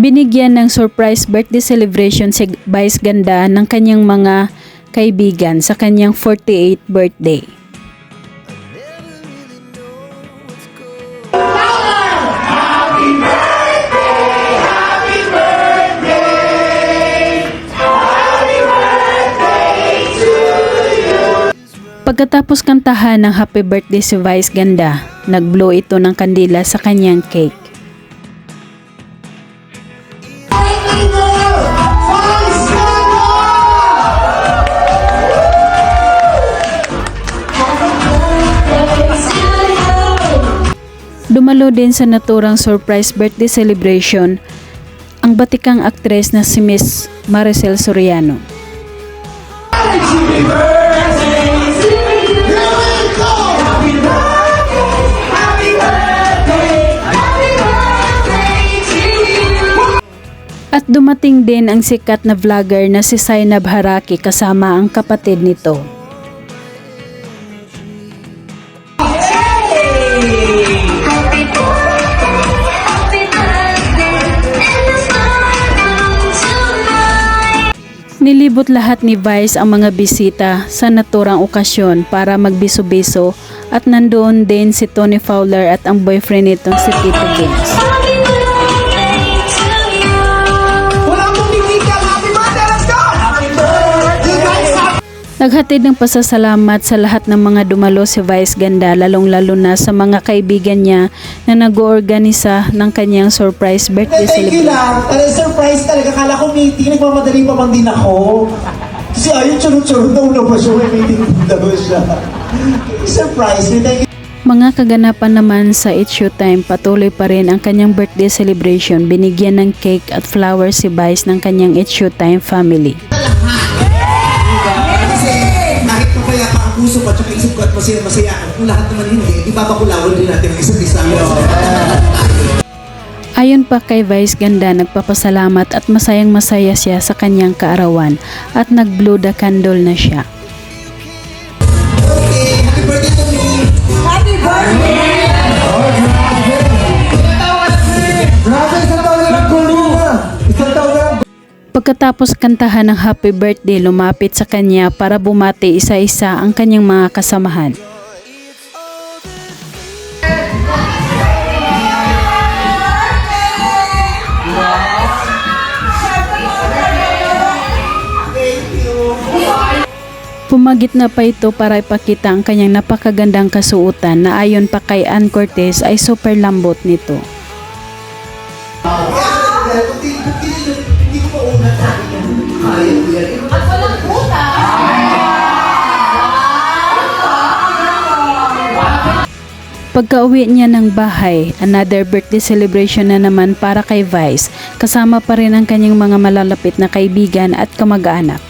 Binigyan ng surprise birthday celebration si Vice Ganda ng kanyang mga kaibigan sa kanyang 48th birthday. Pagkatapos kantahan ng happy birthday si Vice Ganda, nag-blow ito ng kandila sa kanyang cake. Dumalo din sa naturang surprise birthday celebration ang batikang aktres na si Miss Maricel Soriano. At dumating din ang sikat na vlogger na si Zainab Haraki kasama ang kapatid nito. Nilibot lahat ni Vice ang mga bisita sa naturang okasyon para magbiso-biso at nandoon din si Tony Fowler at ang boyfriend nitong si Tito James. Naghatid ng pasasalamat sa lahat ng mga dumalo si Vice Ganda, lalong-lalo na sa mga kaibigan niya na nag-oorganisa ng kanyang surprise birthday celebration. Thank you lang. Surprise talaga. Kala ko meeting. Nagmamadali pa man din ako. Kasi ayun, churro-churro daw na ba siya? May meeting daw siya. Surprise. Thank you. Mga kaganapan naman sa It's Showtime, patuloy pa rin ang kanyang birthday celebration. Binigyan ng cake at flowers si Vice ng kanyang It's Showtime family. Kaya pa ang puso ko at saka isip ko at masaya ako. Kung lahat naman hindi, ipapakulawin din natin ang isa't isa. Ayon pa kay Vice Ganda, nagpapasalamat at masayang-masaya siya sa kanyang kaarawan at nag-blow the candle na siya. Okay, happy birthday to me! Happy birthday! Grabe, isang taon na lang gulo na! Isang taon na lang. Pagkatapos kantahan ng happy birthday, lumapit sa kanya para bumati isa-isa ang kanyang mga kasamahan. Pumagit na pa ito para ipakita ang kanyang napakagandang kasuotan na ayon pa kay Ann Cortez ay super lambot nito. Pagka-uwi niya ng bahay, another birthday celebration na naman para kay Vice, kasama pa rin ang kanyang mga malalapit na kaibigan at kamag-anak.